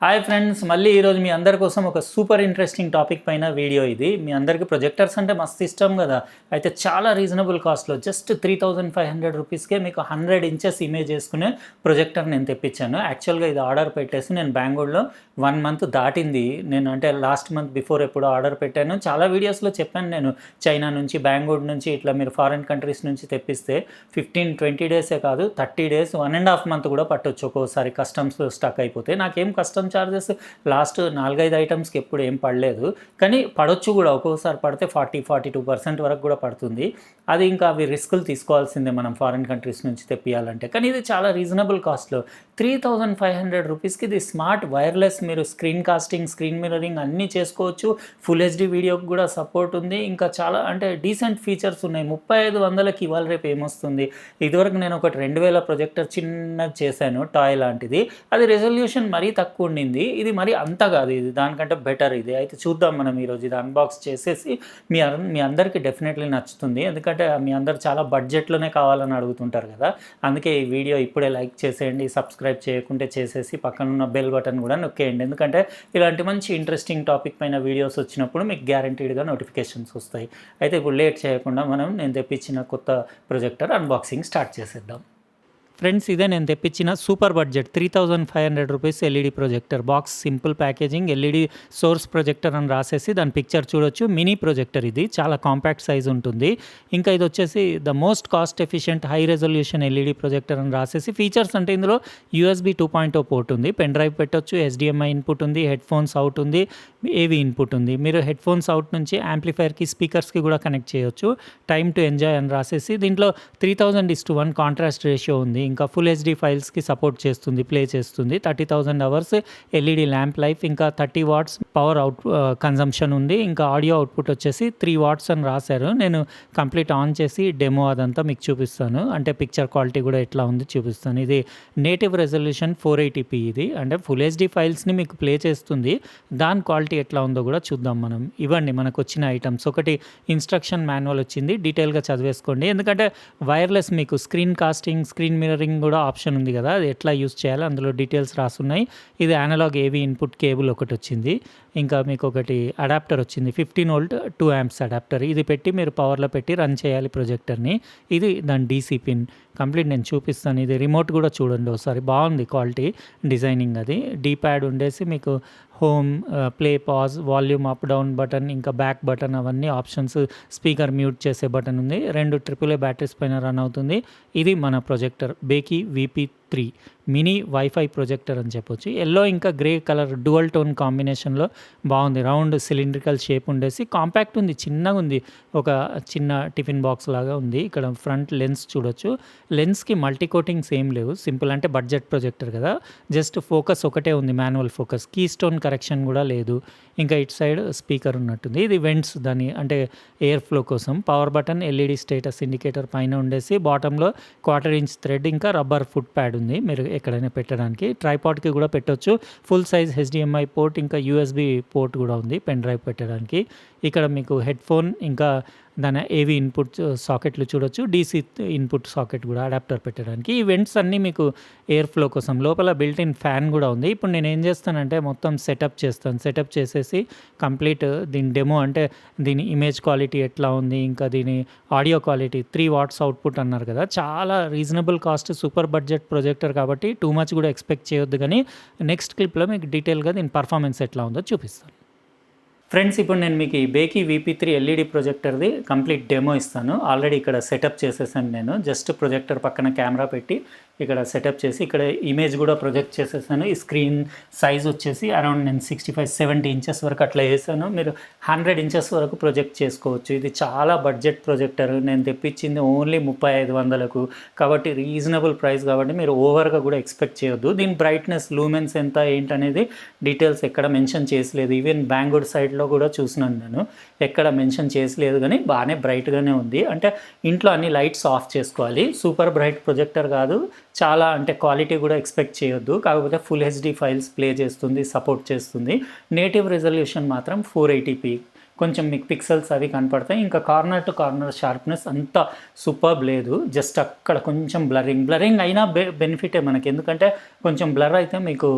Hi friends, మళ్ళీ ఈరోజు మీ అందరి కోసం ఒక సూపర్ ఇంట్రెస్టింగ్ టాపిక్ పైన వీడియో ఇది. మీ అందరికీ ప్రొజెక్టర్స్ అంటే మస్తు ఇష్టం కదా. అయితే చాలా రీజనబుల్ కాస్ట్లో జస్ట్ 3500 రూపీస్కే మీకు 100 ఇంచెస్ ఇమేజ్ చేసుకునే ప్రొజెక్టర్ నేను తెప్పించాను. యాక్చువల్గా ఇది ఆర్డర్ పెట్టేసి నేను బెంగళూరులో 1 మంత్ దాటింది. నేను అంటే లాస్ట్ మంత్ బిఫోర్ ఎప్పుడో ఆర్డర్ పెట్టాను. చాలా వీడియోస్లో చెప్పాను నేను, చైనా నుంచి బెంగళూరు నుంచి ఇట్లా మీరు ఫారిన్ కంట్రీస్ నుంచి తెప్పిస్తే 15-20 డేసే కాదు 30 డేస్ 1.5 మంత్ కూడా పట్టొచ్చు ఒక్కోసారి కస్టమ్స్ స్టక్ అయిపోతే. నాకేం కస్టమ్ చార్జెస్ లాస్ట్ 4-5 ఐటమ్స్కి ఎప్పుడు ఏం పడలేదు, కానీ పడవచ్చు కూడా. ఒక్కోసారి పడితే 40-42% వరకు కూడా పడుతుంది. అది ఇంకా అవి రిస్కులు తీసుకోవాల్సిందే మనం ఫారిన్ కంట్రీస్ నుంచి తెప్పియాలంటే. కానీ ఇది చాలా రీజనబుల్ కాస్ట్లో 3500 రూపీస్కి ఇది స్మార్ట్ వైర్లెస్. మీరు స్క్రీన్ కాస్టింగ్, స్క్రీన్ మిర్రరింగ్ అన్నీ చేసుకోవచ్చు. ఫుల్ హెచ్డి వీడియోకి కూడా సపోర్ట్ ఉంది. ఇంకా చాలా అంటే డీసెంట్ ఫీచర్స్ ఉన్నాయి. 3500కి ఇవాళ రేపు ఏమొస్తుంది. ఇదివరకు నేను ఒకటి 2000 ప్రొజెక్టర్ చిన్నది చేశాను, టాయ్ లాంటిది. అది రెజల్యూషన్ మరీ తక్కువ ఉండింది. ఇది మరి అంత కాదు, ఇది దానికంటే బెటర్. ఇది అయితే చూద్దాం మనం ఈరోజు. ఇది అన్బాక్స్ చేసేసి మీ అందరికీ డెఫినెట్లీ నచ్చుతుంది. ఎందుకంటే మీ అందరు చాలా బడ్జెట్లోనే కావాలని అడుగుతుంటారు కదా. అందుకే ఈ వీడియో ఇప్పుడే లైక్ చేసేయండి. సబ్స్క్రైబ్ చేయకుంటే చేసేసి పక్కనున్న బెల్ బటన్ కూడా నొక్కేయండి. ఎందుకంటే ఇలాంటి మంచి ఇంట్రెస్టింగ్ టాపిక్ పైన వీడియోస్ వచ్చినప్పుడు మీకు గ్యారంటీడ్గా నోటిఫికేషన్స్ వస్తాయి. అయితే ఇప్పుడు లేట్ చేయకుండా నేను తెప్పించిన కొత్త ప్రొజెక్టర్ అన్బాక్సింగ్ స్టార్ట్ చేసేద్దాం. ఫ్రెండ్స్, ఇదే నేను తెప్పించిన super budget 3500 rupees LED projector. Box simple packaging, LED source projector అని రాసేసి దాని పిక్చర్ చూడొచ్చు. మినీ ప్రొజెక్టర్, ఇది చాలా కాంపాక్ట్ సైజ్ ఉంటుంది. ఇంకా ఇది వచ్చేసి the most cost efficient high resolution LED projector అని రాసేసి. ఫీచర్స్ అంటే ఇందులో USB 2.0 పోర్ట్ ఉంది, పెన్ డ్రైవ్ పెట్టొచ్చు, HDMI ఇన్పుట్ ఉంది, హెడ్ ఫోన్స్ అవుట్ ఉంది, AV ఇన్పుట్ ఉంది. మీరు హెడ్ ఫోన్స్ అవుట్ నుంచి యాంప్లిఫైర్కి, స్పీకర్స్కి కూడా కనెక్ట్ చేయొచ్చు. టైమ్ టు ఎంజాయ్ అని రాసేసి. దీంట్లో 3000:1 కాంట్రాస్ట్ రేషియో ఉంది. ఇంకా ఫుల్ హెచ్డి ఫైల్స్కి సపోర్ట్ చేస్తుంది, ప్లే చేస్తుంది. 30,000 అవర్స్ ఎల్ఈడి ల్యాంప్ లైఫ్, ఇంకా 30 వాట్స్ పవర్ అవుట్ కన్జంప్షన్ ఉంది. ఇంకా ఆడియో అవుట్పుట్ వచ్చేసి 3 వాట్స్ అని రాశారు. నేను కంప్లీట్ ఆన్ చేసి డెమో అదంతా మీకు చూపిస్తాను. అంటే పిక్చర్ క్వాలిటీ కూడా ఎట్లా ఉంది చూపిస్తాను. ఇది నేటివ్ రెజల్యూషన్ 480p. ఇది అంటే ఫుల్ హెచ్డి ఫైల్స్ని మీకు ప్లే చేస్తుంది. దాని క్వాలిటీ ఎట్లా ఉందో కూడా చూద్దాం మనం. ఇవ్వండి మనకు వచ్చిన ఐటమ్స్. ఒకటి ఇన్స్ట్రక్షన్ మాన్యువల్ వచ్చింది, డీటెయిల్గా చదివేసుకోండి. ఎందుకంటే వైర్లెస్ మీకు స్క్రీన్ కాస్టింగ్, స్క్రీన్ మిర్రరింగ్ కూడా ఆప్షన్ ఉంది కదా, అది ఎట్లా యూస్ చేయాలో అందులో డీటెయిల్స్ రాసున్నాయి. ఇది అనలాగ్ AV ఇన్పుట్ కేబుల్ ఒకటి వచ్చింది. ఇంకా మీకు ఒకటి అడాప్టర్ వచ్చింది, 15 వోల్ట్ 2 amps అడాప్టర్. ఇది పెట్టి మీరు పవర్లో పెట్టి రన్ చేయాలి ప్రొజెక్టర్ని. ఇది దాని DC పిన్. కంప్లీట్ నేను చూపిస్తాను. ఇది రిమోట్ కూడా చూడండి ఒకసారి, బాగుంది క్వాలిటీ డిజైనింగ్. అది D-ప్యాడ్ ఉండేసి మీకు home, play, pause, volume up down button, ఇంకా బ్యాక్ బటన్, అవన్నీ ఆప్షన్స్. స్పీకర్ మ్యూట్ చేసే బటన్ ఉంది. 2 AAA బ్యాటరీస్ పైన రన్ అవుతుంది. ఇది మన ప్రొజెక్టర్ బేకీ VP3 మినీ వైఫై ప్రొజెక్టర్ అని చెప్పొచ్చు. ఎల్లో ఇంకా గ్రే కలర్ డ్యువల్ టోన్ కాంబినేషన్లో బాగుంది. రౌండ్ సిలిండ్రికల్ షేప్ ఉండేసి కాంపాక్ట్ ఉంది, చిన్నగా ఉంది, ఒక చిన్న టిఫిన్ బాక్స్ లాగా ఉంది. ఇక్కడ ఫ్రంట్ లెన్స్ చూడొచ్చు. లెన్స్కి మల్టీ కోటింగ్స్ ఏం లేవు, సింపుల్. అంటే బడ్జెట్ ప్రొజెక్టర్ కదా, జస్ట్ ఫోకస్ ఒకటే ఉంది, manual focus. Keystone correction కూడా లేదు. ఇంకా ఇటు సైడ్ స్పీకర్ ఉన్నట్టుంది. ఇది వెంట్స్, దాని అంటే ఎయిర్ ఫ్లో కోసం. Power button, LED status indicator పైన ఉండేసి, బాటంలో 1/4 ఇంచ్ థ్రెడ్, ఇంకా రబ్బర్ ఫుట్ ప్యాడ్ ఉంది మీరు ఎక్కడైనా పెట్టడానికి. ట్రైపాడ్కి కూడా పెట్టొచ్చు. ఫుల్ సైజ్ HDMI పోర్ట్, ఇంకా USB పోర్ట్ కూడా ఉంది పెన్ డ్రైవ్ పెట్టడానికి. ఇక్కడ మీకు హెడ్ ఫోన్, ఇంకా దాని AV ఇన్పుట్ సాకెట్లు చూడొచ్చు. DC ఇన్పుట్ సాకెట్ కూడా అడాప్టర్ పెట్టడానికి. ఈ వెంట్స్ అన్నీ మీకు ఎయిర్ ఫ్లో కోసం. లోపల బిల్ట్ ఇన్ ఫ్యాన్ కూడా ఉంది. ఇప్పుడు నేను ఏం చేస్తానంటే మొత్తం సెటప్ చేస్తాను. సెటప్ చేసేసి కంప్లీట్ దీని డెమో, అంటే దీని ఇమేజ్ క్వాలిటీ ఎట్లా ఉంది, ఇంకా దీని ఆడియో క్వాలిటీ. 3 వాట్స్ అవుట్పుట్ అన్నారు కదా, చాలా reasonable cost, super budget projector కాబట్టి టూ మచ్ కూడా ఎక్స్పెక్ట్ చేయొద్దు. కానీ నెక్స్ట్ క్లిప్లో మీకు డీటెయిల్గా దీని పర్ఫార్మెన్స్ ఎట్లా ఉందో చూపిస్తాను. ఫ్రెండ్స్, ఇప్పుడు నేను మీకు ఈ బేకీ VP3 ఎల్ఈడి ప్రొజెక్టర్ది కంప్లీట్ డెమో ఇస్తాను. ఆల్రెడీ ఇక్కడ సెటప్ చేసేసాను నేను. జస్ట్ ప్రొజెక్టర్ పక్కన కెమెరా పెట్టి ఇక్కడ సెటప్ చేసి ఇక్కడ ఇమేజ్ కూడా ప్రొజెక్ట్ చేసేసాను. ఈ స్క్రీన్ సైజ్ వచ్చేసి అరౌండ్ నేను 65-70 ఇంచెస్ వరకు అట్లా వేసాను. మీరు 100 ఇంచెస్ వరకు ప్రొజెక్ట్ చేసుకోవచ్చు. ఇది చాలా బడ్జెట్ ప్రొజెక్టర్. నేను తెప్పించింది ఓన్లీ 3500కు, కాబట్టి రీజనబుల్ ప్రైస్. కాబట్టి మీరు ఓవర్గా కూడా ఎక్స్పెక్ట్ చేయొద్దు. దీని బ్రైట్నెస్, లూమెన్స్ ఎంత ఏంటనేది డీటెయిల్స్ ఎక్కడ మెన్షన్ చేసలేదు. ఈవెన్ బెంగళూరు సైడ్లో కూడా చూసినాను నేను, ఎక్కడ మెన్షన్ చేసలేదు. కానీ బాగానే బ్రైట్గానే ఉంది. అంటే ఇంట్లో అన్ని లైట్స్ ఆఫ్ చేసుకోవాలి. సూపర్ బ్రైట్ ప్రొజెక్టర్ కాదు, చాలా అంటే క్వాలిటీ కూడా ఎక్స్పెక్ట్ చేయొద్దు. కాకపోతే ఫుల్ హెచ్డి ఫైల్స్ ప్లే చేస్తుంది, సపోర్ట్ చేస్తుంది. నేటివ్ రెజల్యూషన్ మాత్రం 480p. కొంచెం మీకు పిక్సెల్స్ అవి కనపడతాయి. ఇంకా కార్నర్ టు కార్నర్ షార్ప్నెస్ అంత సూపర్బ్ లేదు, జస్ట్ అక్కడ కొంచెం బ్లరింగ్ అయినా బెనిఫిటే మనకి, ఎందుకంటే కొంచెం బ్లర్ అయితే మీకు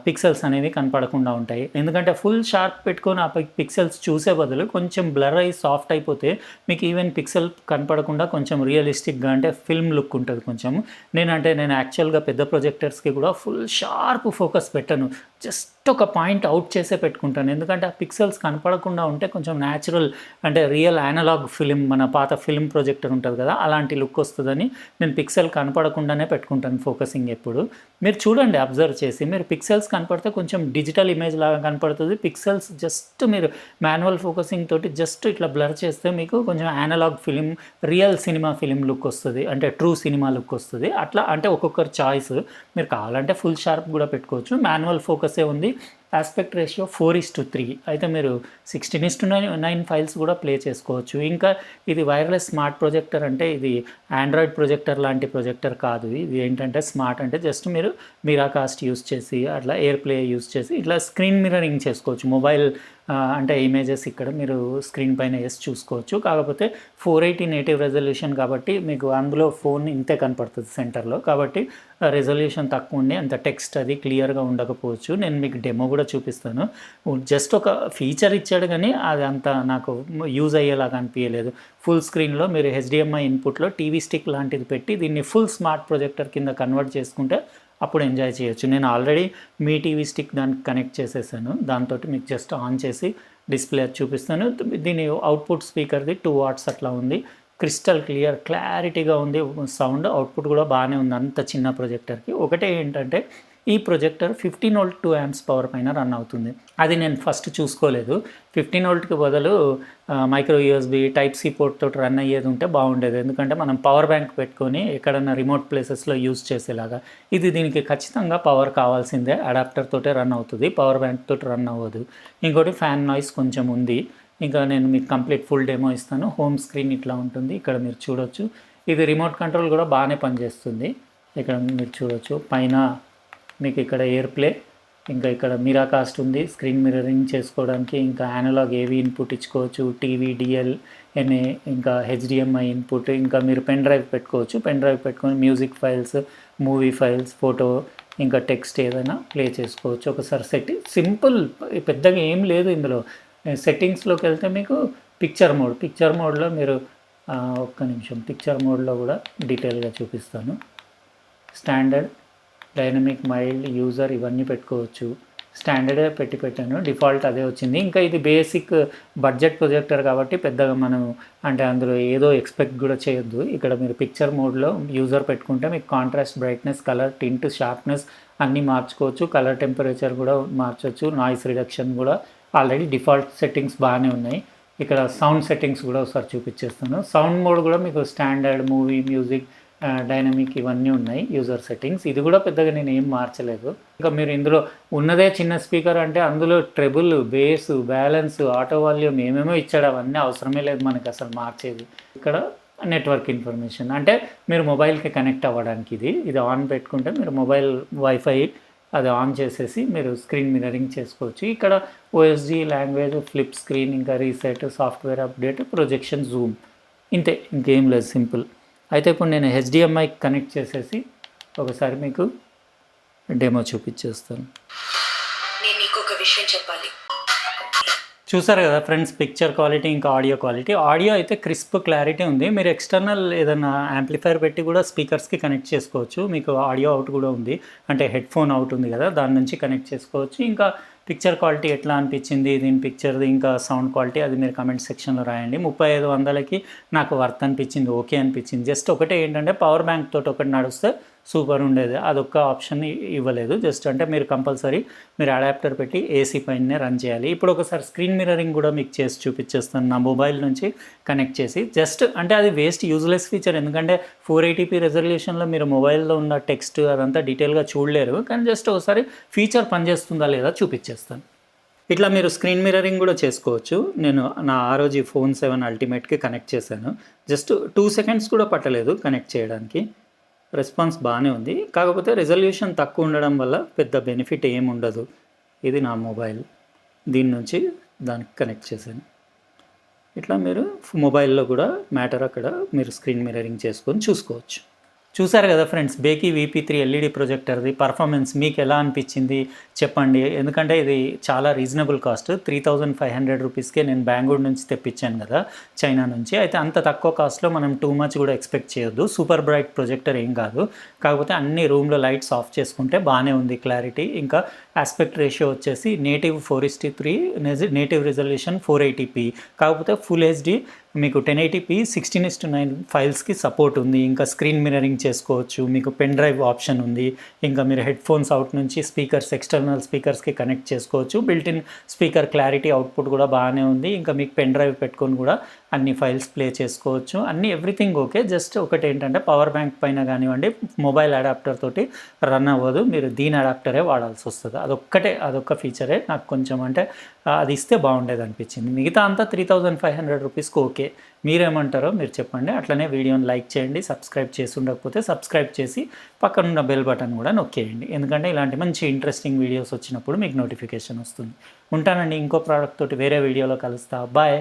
పిక్సెల్స్ అనేవి కనపడకుండా ఉంటాయి. ఎందుకంటే ఫుల్ షార్ప్ పెట్టుకొని ఆ పిక్సెల్స్ చూసే బదులు కొంచెం బ్లర్ అయ్యి సాఫ్ట్ అయిపోతే మీకు ఈవెన్ పిక్సెల్ కనపడకుండా కొంచెం రియలిస్టిక్గా అంటే ఫిల్మ్ లుక్ ఉంటుంది కొంచెం. నేను యాక్చువల్గా పెద్ద ప్రొజెక్టర్స్కి కూడా ఫుల్ షార్ప్ ఫోకస్ పెట్టను, జస్ట్ ఒక పాయింట్ అవుట్ చేసే పెట్టుకుంటాను. ఎందుకంటే ఆ పిక్సెల్స్ కనపడకుండా ఉంటే కొంచెం న్యాచురల్ అంటే రియల్ యానలాగ్ ఫిలిం, మన పాత ఫిల్మ్ ప్రొజెక్టర్ ఉంటుంది కదా అలాంటి లుక్ వస్తుందని నేను పిక్సెల్ కనపడకుండానే పెట్టుకుంటాను ఫోకసింగ్ ఎప్పుడు. మీరు చూడండి అబ్జర్వ్ చేసి, మీరు పిక్సెల్స్ కనపడితే కొంచెం డిజిటల్ ఇమేజ్ లాగా కనపడుతుంది. పిక్సెల్స్ జస్ట్ మీరు మాన్యువల్ ఫోకసింగ్ తోటి జస్ట్ ఇట్లా బ్లర్ చేస్తే మీకు కొంచెం analogue film, real cinema film look వస్తుంది, అంటే ట్రూ సినిమా లుక్ వస్తుంది. అట్లా అంటే ఒక్కొక్కరు చాయిస్, మీరు కావాలంటే ఫుల్ షార్ప్ కూడా పెట్టుకోవచ్చు. మాన్యువల్ ఫోకసే ఉంది. ఆస్పెక్ట్ రేషియో 4:3, అయితే మీరు 16:9 ఫైల్స్ కూడా ప్లే చేసుకోవచ్చు. ఇంకా ఇది వైర్లెస్ స్మార్ట్ ప్రొజెక్టర్, అంటే ఇది ఆండ్రాయిడ్ ప్రొజెక్టర్ లాంటి ప్రొజెక్టర్ కాదు. ఇది ఏంటంటే స్మార్ట్ అంటే జస్ట్ మీరు మిరాకాస్ట్ యూస్ చేసి అట్లా ఎయిర్ ప్లే యూస్ చేసి ఇట్లా స్క్రీన్ మిర్రరింగ్ చేసుకోవచ్చు. మొబైల్ అంటే ఇమేజెస్ ఇక్కడ మీరు స్క్రీన్ పైన వేసి చూసుకోవచ్చు. కాకపోతే 480 నేటివ్ రెజల్యూషన్ కాబట్టి మీకు అందులో ఫోన్ ఇంతే కనపడుతుంది సెంటర్లో, కాబట్టి రెజల్యూషన్ తక్కువ ఉండి అంత టెక్స్ట్ అది క్లియర్గా ఉండకపోవచ్చు. నేను మీకు డెమో కూడా చూపిస్తాను. జస్ట్ ఒక ఫీచర్ ఇచ్చాడు కానీ అది అంత నాకు యూజ్ అయ్యేలాగా అనిపించలేదు. ఫుల్ స్క్రీన్లో మీరు HDMI ఇన్పుట్లో టీవీ స్టిక్ లాంటిది పెట్టి దీన్ని ఫుల్ స్మార్ట్ ప్రొజెక్టర్ కింద కన్వర్ట్ చేసుకుంటే అప్పుడు ఎంజాయ్ చేయొచ్చు. నేను ఆల్రెడీ మీ టీవీ స్టిక్ దానికి కనెక్ట్ చేసేసాను, దాంతో మీకు జస్ట్ ఆన్ చేసి డిస్ప్లే అది చూపిస్తాను. దీని అవుట్పుట్ స్పీకర్ది 2 వాట్స్ అట్లా ఉంది, క్రిస్టల్ క్లియర్ క్లారిటీగా ఉంది సౌండ్, అవుట్పుట్ కూడా బాగానే ఉంది అంత చిన్న ప్రొజెక్టర్కి. ఒకటే ఏంటంటే ఈ ప్రొజెక్టర్ 15 వోల్ట్ 2 amps పవర్ పైన రన్ అవుతుంది. అది నేను ఫస్ట్ చూసుకోలేదు. 15 వోల్ట్కి బదులు మైక్రో USB టైప్-C పోర్ట్ తోటి రన్ అయ్యేది ఉంటే బాగుండేది, ఎందుకంటే మనం పవర్ బ్యాంక్ పెట్టుకొని ఎక్కడన్నా రిమోట్ ప్లేసెస్లో యూజ్ చేసేలాగా. ఇది దీనికి ఖచ్చితంగా పవర్ కావాల్సిందే, అడాప్టర్ తోటే రన్ అవుతుంది, పవర్ బ్యాంక్ తోటి రన్ అవ్వదు. ఇంకోటి ఫ్యాన్ నాయిస్ కొంచెం ఉంది. ఇంకా నేను మీకు కంప్లీట్ ఫుల్ డెమో ఇస్తాను. హోమ్ స్క్రీన్ ఇట్లా ఉంటుంది, ఇక్కడ మీరు చూడొచ్చు. ఇది రిమోట్ కంట్రోల్ కూడా బాగానే పనిచేస్తుంది. ఇక్కడ మీరు చూడొచ్చు పైన మీకు ఇక్కడ ఎయిర్ ప్లే, ఇంకా ఇక్కడ మిరాకాస్ట్ ఉంది స్క్రీన్ మిర్రరింగ్ చేసుకోవడానికి, ఇంకా యానలాగ్ ఏవి ఇన్పుట్ ఇచ్చుకోవచ్చు, టీవీ DLNA, ఇంకా HDMI ఇన్పుట్, ఇంకా మీరు పెన్ డ్రైవ్ పెట్టుకోవచ్చు. పెన్ డ్రైవ్ పెట్టుకొని music files, movie files, photo, ఇంకా టెక్స్ట్ ఏదైనా ప్లే చేసుకోవచ్చు. ఒకసారి సింపుల్, పెద్దగా ఏం లేదు ఇందులో. సెట్టింగ్స్లోకి వెళ్తే మీకు పిక్చర్ మోడ్లో మీరు ఒక్క నిమిషం, పిక్చర్ మోడ్లో కూడా డీటెయిల్గా చూపిస్తాను. స్టాండర్డ్, డైనమిక్, మైల్డ్, యూజర్ ఇవన్నీ పెట్టుకోవచ్చు. స్టాండర్డే పెట్టాను, డిఫాల్ట్ అదే వచ్చింది. ఇంకా ఇది బేసిక్ బడ్జెట్ ప్రొజెక్టర్ కాబట్టి పెద్దగా మనం అంటే అందులో ఏదో ఎక్స్పెక్ట్ కూడా చేయొద్దు. ఇక్కడ మీరు పిక్చర్ మోడ్లో యూజర్ పెట్టుకుంటే మీకు contrast, brightness, colour, tint, sharpness అన్నీ మార్చుకోవచ్చు. కలర్ టెంపరేచర్ కూడా మార్చవచ్చు. నాయిస్ రిడక్షన్ కూడా ఆల్రెడీ డిఫాల్ట్ సెట్టింగ్స్ బాగానే ఉన్నాయి. ఇక్కడ సౌండ్ సెట్టింగ్స్ కూడా ఒకసారి చూపించేస్తాను. సౌండ్ మోడ్ కూడా మీకు స్టాండర్డ్, మూవీ, మ్యూజిక్, డైనమిక్ ఇవన్నీ ఉన్నాయి యూజర్ సెట్టింగ్స్. ఇది కూడా పెద్దగా నేను ఏం మార్చలేదు. ఇంకా మీరు ఇందులో ఉన్నదే చిన్న స్పీకర్ అంటే అందులో treble, base, balance, auto volume ఏమేమో ఇచ్చాడు, అవన్నీ అవసరమే లేదు మనకి అసలు మార్చేది. ఇక్కడ నెట్వర్క్ ఇన్ఫర్మేషన్ అంటే మీరు మొబైల్కి కనెక్ట్ అవ్వడానికి ఇది ఆన్ పెట్టుకుంటే మీరు మొబైల్ వైఫై అది ఆన్ చేసేసి మీరు స్క్రీన్ మిర్రరింగ్ చేసుకోవచ్చు. ఇక్కడ OSG, లాంగ్వేజ్, ఫ్లిప్ స్క్రీన్, ఇంకా reset, software update, projection, Zoom, ఇంతే, ఇంకేం లేదు, సింపుల్. అయితే ఇప్పుడు నేను HDMI కనెక్ట్ చేసేసి ఒకసారి మీకు డెమో చూపించేస్తాను. నేను నీకు ఒక విషయం చెప్పాలి. చూసారు కదా ఫ్రెండ్స్, పిక్చర్ క్వాలిటీ ఇంకా ఆడియో క్వాలిటీ. ఆడియో అయితే క్రిస్ప్ క్లారిటీ ఉంది. మీరు ఎక్స్టర్నల్ ఏదైనా యాంప్లిఫైర్ పెట్టి కూడా స్పీకర్స్కి కనెక్ట్ చేసుకోవచ్చు. మీకు ఆడియో అవుట్ కూడా ఉంది, అంటే హెడ్ ఫోన్ అవుట్ ఉంది కదా, దాని నుంచి కనెక్ట్ చేసుకోవచ్చు. ఇంకా పిక్చర్ క్వాలిటీ ఎట్లా అనిపించింది, దీని పిక్చర్ది ఇంకా సౌండ్ క్వాలిటీ అది మీరు కమెంట్ సెక్షన్లో రాయండి. 3500కి నాకు వర్త్ అనిపించింది, ఓకే అనిపించింది. జస్ట్ ఒకటే ఏంటంటే పవర్ బ్యాంక్ తోటి ఒకటి నడుస్తే సూపర్ ఉండేది, అదొక్క ఆప్షన్ ఇవ్వలేదు. జస్ట్ అంటే మీరు కంపల్సరీ మీరు అడాప్టర్ పెట్టి AC పైనే రన్ చేయాలి. ఇప్పుడు ఒకసారి స్క్రీన్ మిర్రరింగ్ కూడా మీకు చేసి చూపించేస్తాను నా మొబైల్ నుంచి కనెక్ట్ చేసి. జస్ట్ అంటే అది వేస్ట్, యూజ్లెస్ ఫీచర్, ఎందుకంటే 480p రెజల్యూషన్లో మీరు మొబైల్లో ఉన్న టెక్స్ట్ అదంతా డీటెయిల్గా చూడలేరు. కానీ జస్ట్ ఒకసారి ఫీచర్ పనిచేస్తుందా లేదా చూపించేస్తాను. ఇట్లా మీరు స్క్రీన్ మిర్రరింగ్ కూడా చేసుకోవచ్చు. నేను నా ROG Phone 7 Ultimateకి కనెక్ట్ చేశాను. జస్ట్ 2 seconds కూడా పట్టలేదు కనెక్ట్ చేయడానికి. రెస్పాన్స్ బాగానే ఉంది, కాకపోతే రెజల్యూషన్ తక్కువ ఉండడం వల్ల పెద్ద బెనిఫిట్ ఏముండదు. ఇది నా మొబైల్, దీని నుంచి దానికి కనెక్ట్ చేశాను. ఇట్లా మీరు మొబైల్లో కూడా మ్యాటర్ అక్కడ మీరు స్క్రీన్ మిర్రరింగ్ చేసుకొని చూసుకోవచ్చు. చూసారు కదా ఫ్రెండ్స్, బేకీ VP3 ఎల్ఈడి ప్రొజెక్టర్ది పర్ఫార్మెన్స్ మీకు ఎలా అనిపించింది చెప్పండి. ఎందుకంటే ఇది చాలా రీజనబుల్ కాస్ట్, 3500 రూపీస్కే నేను బెంగళూరు నుంచి తెప్పించాను కదా, చైనా నుంచి. అయితే అంత తక్కువ కాస్ట్లో మనం టూ మచ్ కూడా ఎక్స్పెక్ట్ చేయొద్దు. సూపర్ బ్రైట్ ప్రొజెక్టర్ ఏం కాదు, కాకపోతే అన్ని రూమ్లో లైట్స్ ఆఫ్ చేసుకుంటే బాగానే ఉంది క్లారిటీ. ఇంకా ఆస్పెక్ట్ రేషియో వచ్చేసి నేటివ్ 4:3, నేటివ్ రిజల్యూషన్ 480p, కాకపోతే ఫుల్ హెచ్డి మీకు 1080p 16:9 ఫైల్స్కి సపోర్ట్ ఉంది. ఇంకా స్క్రీన్ మిర్రరింగ్ చేసుకోవచ్చు, మీకు పెన్ డ్రైవ్ ఆప్షన్ ఉంది. ఇంకా మీరు హెడ్ ఫోన్స్ అవుట్ నుంచి స్పీకర్స్, ఎక్స్టర్నల్ స్పీకర్స్కి కనెక్ట్ చేసుకోవచ్చు. బిల్ట్-ఇన్ స్పీకర్ క్లారిటీ అవుట్పుట్ కూడా బాగానే ఉంది. ఇంకా మీకు పెన్ డ్రైవ్ పెట్టుకొని కూడా అన్ని ఫైల్స్ ప్లే చేసుకోవచ్చు. అన్ని ఎవ్రీథింగ్ ఓకే. జస్ట్ ఒకటి ఏంటంటే పవర్ బ్యాంక్ పైన కానివ్వండి మొబైల్ అడాప్టర్ తోటి రన్ అవ్వదు, మీరు దీని అడాప్టరే వాడాల్సి వస్తుంది. అదొక్క ఫీచరే నాకు కొంచెం అంటే అది ఇస్తే బాగుండేది అనిపించింది. మిగతా అంతా 3500 రూపీస్కి ఓకే. మీరేమంటారో మీరు చెప్పండి. అట్లనే వీడియోని లైక్ చేయండి, సబ్స్క్రైబ్ చేసి ఉండకపోతే సబ్స్క్రైబ్ చేసి పక్కనున్న బెల్ బటన్ కూడా నొక్కేయండి. ఎందుకంటే ఇలాంటి మంచి ఇంట్రెస్టింగ్ వీడియోస్ వచ్చినప్పుడు మీకు నోటిఫికేషన్ వస్తుంది. ఉంటానండి, ఇంకో ప్రోడక్ట్ తోటి వేరే వీడియోలో కలుస్తా. బాయ్.